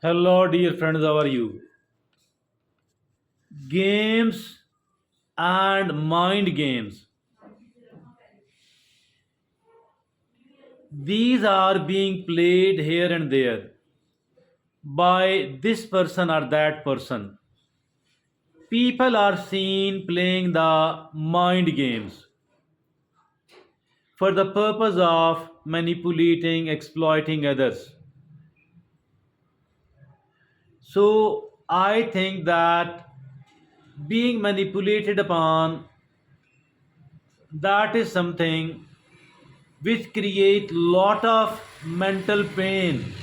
Hello, dear friends, how are you? Games and mind games. These are being played here and there by this person or that person. People are seen playing the mind games for the purpose of manipulating, exploiting others. So, I think that being manipulated upon, that is something which create lot of mental pain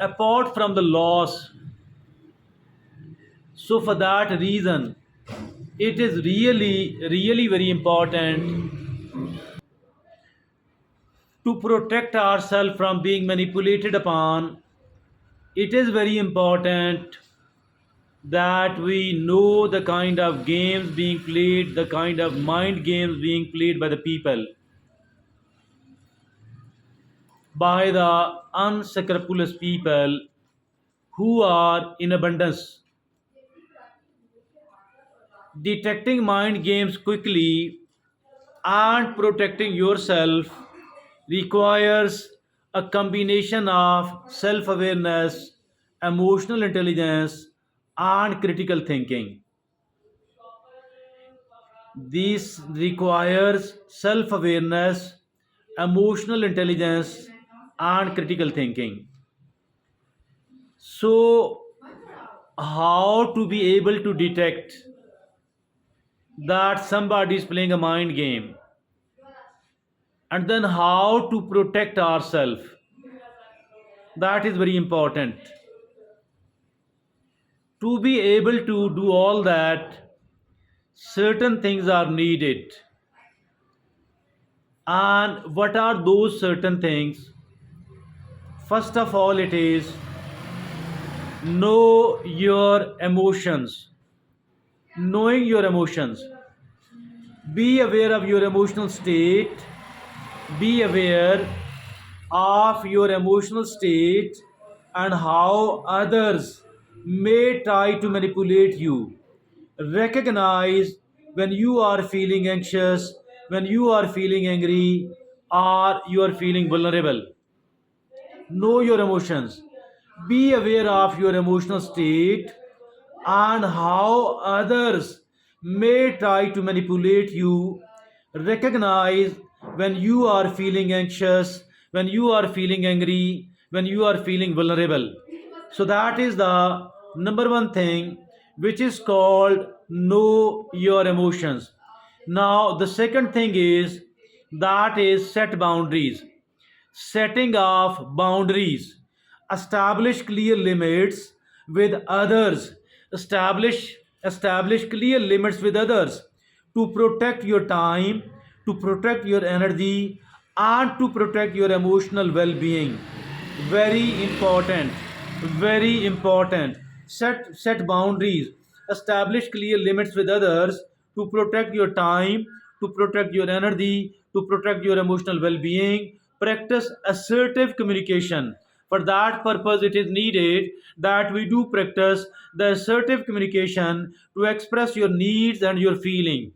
apart from the loss. So for that reason it is really very important to protect ourselves from being manipulated upon. It is very important that we know the kind of games being played, the kind of mind games being played by the people, by the unscrupulous people who are in abundance. Detecting mind games quickly and protecting yourself requires a combination of self awareness, emotional intelligence, and critical thinking. This requires self awareness, emotional intelligence, and critical thinking. So, how to be able to detect that somebody is playing a mind game, and then how to protect ourselves, that is very important. To be able to do all that, certain things are needed. And what are those certain things? First of all, it is know your emotions. Knowing your emotions. Be aware of your emotional state. Be aware of your emotional state and how others may try to manipulate you. Recognize when you are feeling anxious, when you are feeling angry, or you are feeling vulnerable. Know your emotions. Be aware of your emotional state and how others may try to manipulate you. Recognize when you are feeling anxious, when you are feeling angry, when you are feeling vulnerable. So, that is the number one thing, which is called know your emotions. Now, the second thing is that is set boundaries. Setting of boundaries. Establish clear limits with others. Establish clear limits with others to protect your time, to protect your energy, and to protect your emotional well-being. Very important. Very important. Set boundaries. Establish clear limits with others to protect your time, to protect your energy, to protect your emotional well-being. Practice assertive communication. For that purpose, it is needed that we do practice the assertive communication to express your needs and your feeling.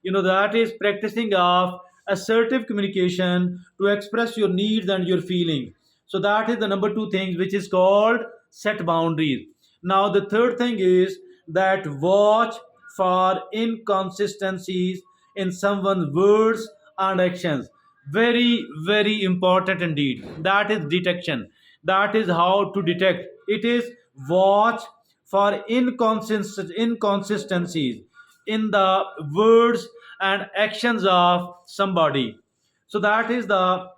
That is practicing of assertive communication to express your needs and your feeling. So that is the number two thing, which is called set boundaries. Now the third thing is that watch for inconsistencies in someone's words and actions. Very important indeed. That is detection. That is how to detect. It is watch for inconsistencies in the words and actions of somebody. So that is the,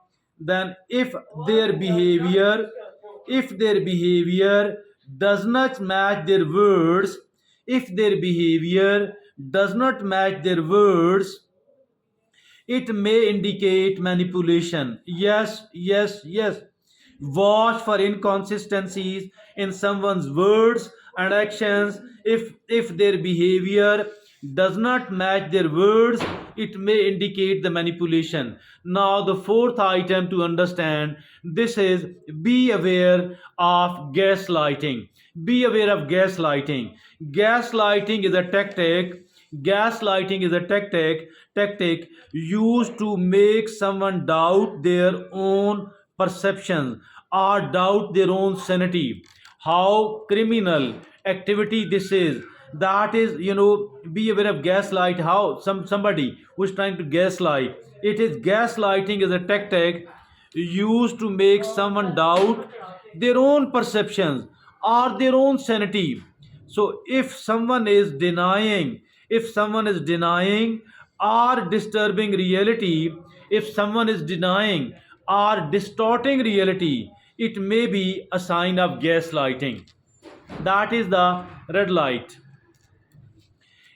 then their behavior if their behavior does not match their words, if their behavior does not match their words, it may indicate manipulation. Yes. Watch for inconsistencies in someone's words and actions. If their behavior does not match their words, it may indicate the manipulation. Now, the fourth item to understand this is be aware of gaslighting. Be aware of gaslighting. Gaslighting is a tactic. Gaslighting is a tactic used to make someone doubt their own perceptions or doubt their own sanity. How criminal activity this is. That is, be aware of gaslight. How somebody who is trying to gaslight. It is gaslighting is a tactic used to make someone doubt their own perceptions or their own sanity. So if someone is denying or disturbing reality, if someone is denying or distorting reality, it may be a sign of gaslighting. That is the red light.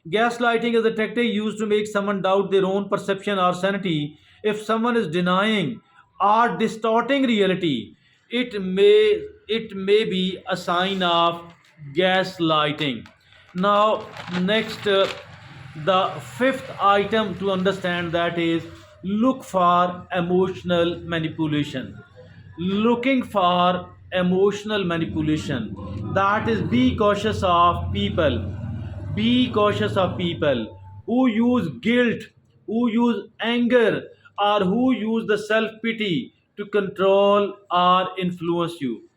Gaslighting is a tactic used to make someone doubt their own perception or sanity. If someone is denying or distorting reality, it may be a sign of gaslighting. Now, next, the fifth item to understand that is look for emotional manipulation. Looking for emotional manipulation, that is be cautious of people who use guilt, who use anger, or who use the self pity to control or influence you.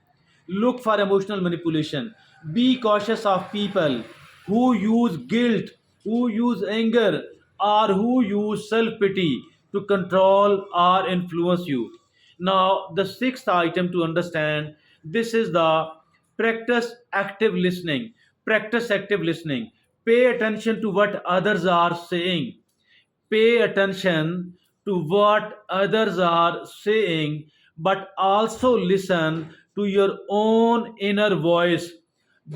Look for emotional manipulation. Be cautious of people who use guilt, who use anger, or who use self pity to control or influence you. Now, the sixth item to understand this is the practice active listening. Practice active listening. Pay attention to what others are saying. Pay attention to what others are saying, but also listen to your own inner voice.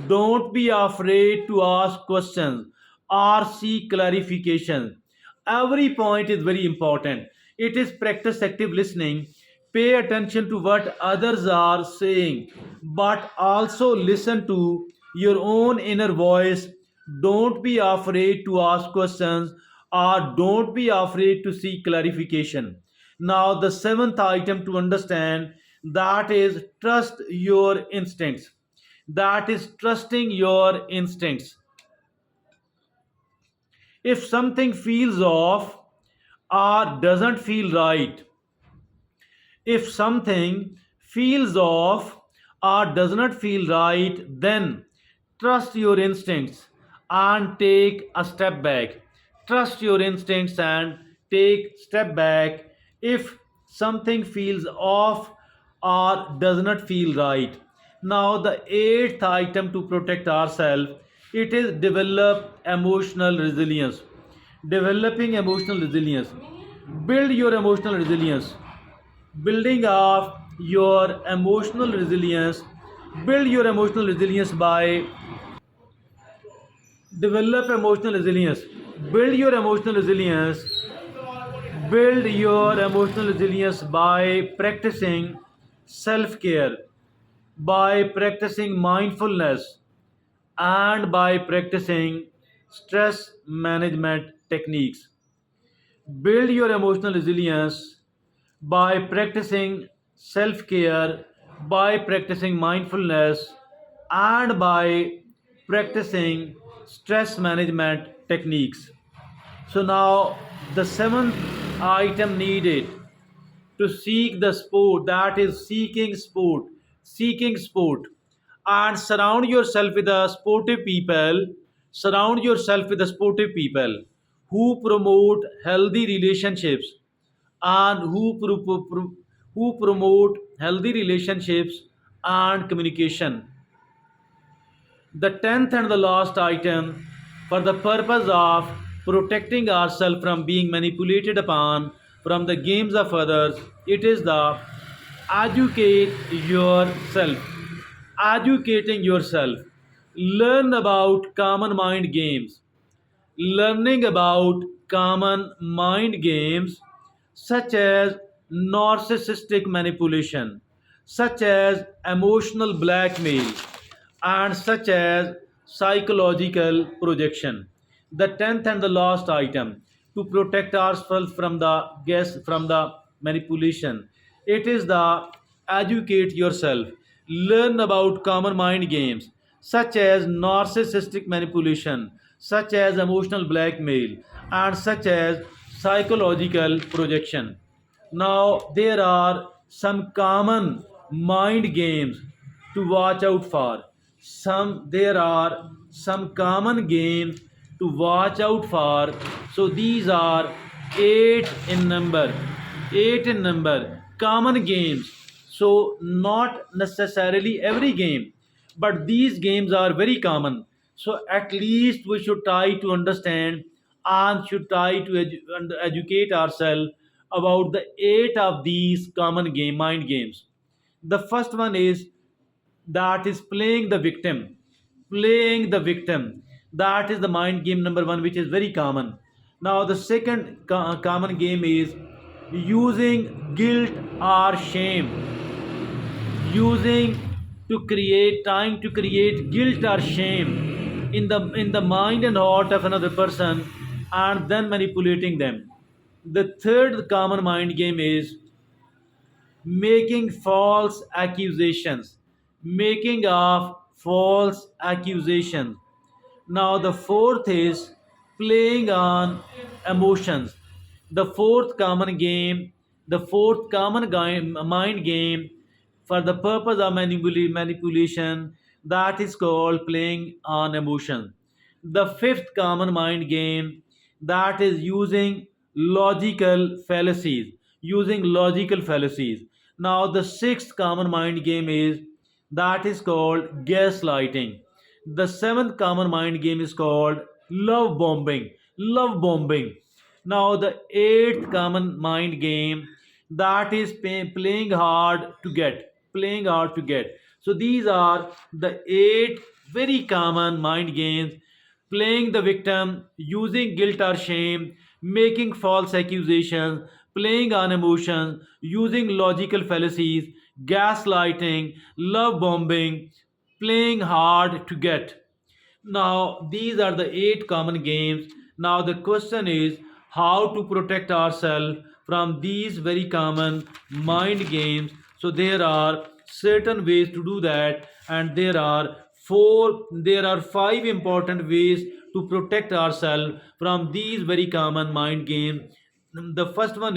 Don't be afraid to ask questions or seek clarification. Every point is very important. It is practice active listening. Pay attention to what others are saying, but also listen to your own inner voice. Don't be afraid to ask questions or don't be afraid to seek clarification. Now, the seventh item to understand that is trust your instincts. That is trusting your instincts. If something feels off or doesn't feel right, if something feels off or does not feel right, then trust your instincts and take a step back. Trust your instincts and take step back if something feels off or does not feel right. Now, the eighth item to protect ourselves, it is develop emotional resilience. Developing emotional resilience. Build your emotional resilience. Building of your emotional resilience. Build your emotional resilience by develop emotional resilience. Build your emotional resilience. Build your emotional resilience by practicing self care, by practicing mindfulness, and by practicing stress management techniques. Build your emotional resilience by practicing self care, by practicing mindfulness, and by practicing stress management techniques. So, now the seventh item needed to seek the sport, that is seeking sport, and surround yourself with the sportive people who promote healthy relationships and who promote healthy relationships and communication. The tenth and the last item, for the purpose of protecting ourselves from being manipulated upon from the games of others, it is the educate yourself. Educating yourself. Learn about common mind games. Learning about common mind games such as narcissistic manipulation, such as emotional blackmail, and such as psychological projection. The 10th and the last item, to protect ourselves from the guess from the manipulation, it is the educate yourself. Learn about common mind games such as narcissistic manipulation, such as emotional blackmail, and such as psychological projection. Now, there are some common mind games to watch out for. There are some common games to watch out for. So these are eight in number. Eight in number. Common games. So not necessarily every game, but these games are very common. So at least we should try to understand and should try to educate ourselves about the eight of these common mind games. The first one is that is playing the victim. Playing the victim. That is the mind game number one, which is very common. Now, the second common game is using guilt or shame. Using to create, trying to create guilt or shame in the mind and heart of another person and then manipulating them. The third common mind game is making false accusations, making of false accusations. Now the fourth is playing on emotions. The fourth common mind game for the purpose of manipulation, that is called playing on emotion. The fifth common mind game, that is using logical fallacies. Now the sixth common mind game is that is called gaslighting. The seventh common mind game is called love bombing. Love bombing. Now the eighth common mind game, that is playing hard to get. Playing hard to get. So these are the eight very common mind games: playing the victim, using guilt or shame, making false accusations, playing on emotions, using logical fallacies, gaslighting, love bombing, playing hard to get. Now, these are the eight common games. Now, the question is how to protect ourselves from these very common mind games. So, there are certain ways to do that, and there are five important ways to protect ourselves from these very common mind games. The first one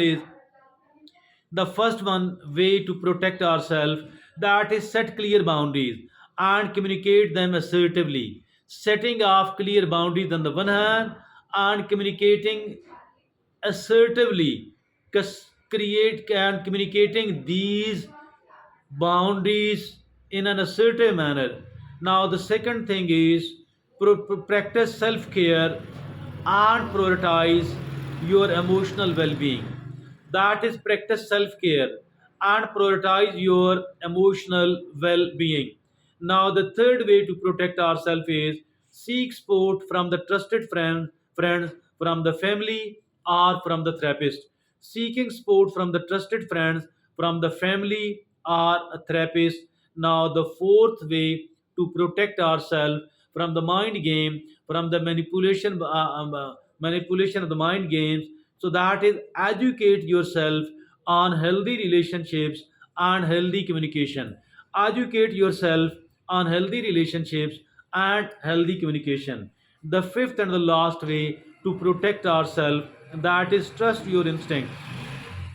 way to protect ourselves, that is set clear boundaries and communicate them assertively. Setting off clear boundaries on the one hand and communicating assertively, create and communicating these boundaries in an assertive manner. Now, the second thing is practice self care and prioritize your emotional well being. That is, practice self care and prioritize your emotional well being. Now, the third way to protect ourselves is seek support from the trusted friends, from the family, or from the therapist. Seeking support from the trusted friends, from the family, or a therapist. Now, the fourth way to protect ourselves from the mind game, from the manipulation of the mind games. So that is educate yourself on healthy relationships and healthy communication. Educate yourself on healthy relationships and healthy communication. The fifth and the last way to protect ourselves, that is trust your instinct.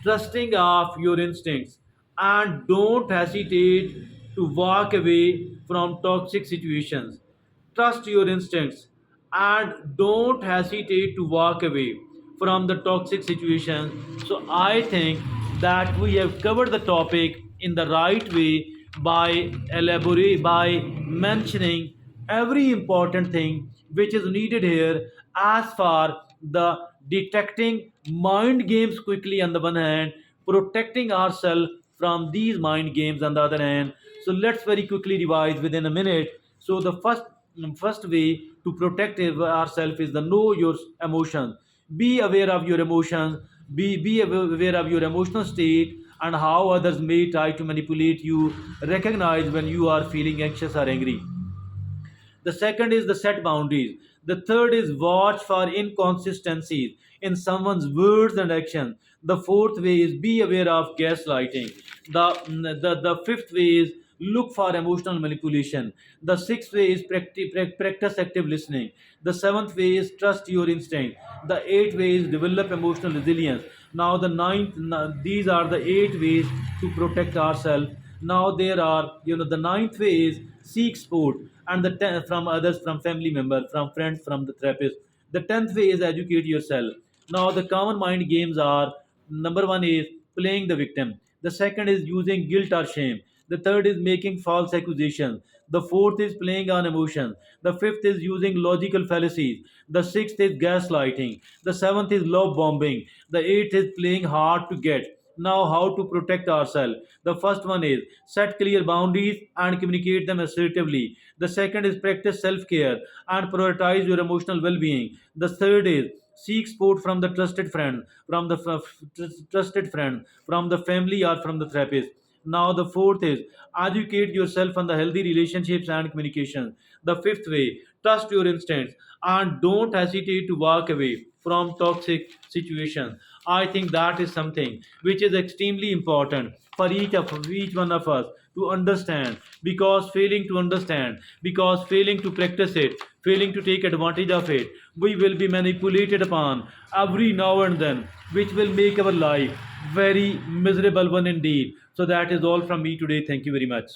Trusting of your instincts, and don't hesitate to walk away from toxic situations. Trust your instincts and don't hesitate to walk away from the toxic situations. So I think that we have covered the topic in the right way by mentioning every important thing which is needed here as far the detecting mind games quickly on the one hand, protecting ourselves from these mind games on the other hand. So let's very quickly revise within a minute. So the first way to protect ourselves is the know your emotions. Be aware of your emotions. Be aware of your emotional state and how others may try to manipulate you. Recognize when you are feeling anxious or angry. The second is the set boundaries. The third is watch for inconsistencies in someone's words and actions. The fourth way is be aware of gaslighting. The fifth way is look for emotional manipulation. The sixth way is practice active listening. The seventh way is trust your instinct. The eighth way is develop emotional resilience. Now the these are the 8 ways to protect ourselves. Now there are, the ninth way is seek support, and from others, from family members, from friends, from the therapist. The 10th way is educate yourself. Now the common mind games are: number one is playing the victim. The second is using guilt or shame. The third is making false accusations. The fourth is playing on emotions. The fifth is using logical fallacies. The sixth is gaslighting. The seventh is love bombing. The eighth is playing hard to get. Now, how to protect ourselves? The first one is set clear boundaries and communicate them assertively. The second is practice self care and prioritize your emotional well being. The third is seek support from the trusted friend, from the family or from the therapist. Now, the fourth is educate yourself on the healthy relationships and communication. The fifth way, trust your instincts and don't hesitate to walk away from toxic situations. I think that is something which is extremely important for each one of us to understand, because failing to practice it, failing to take advantage of it, we will be manipulated upon every now and then, which will make our life very miserable one indeed. So that is all from me today. Thank you very much.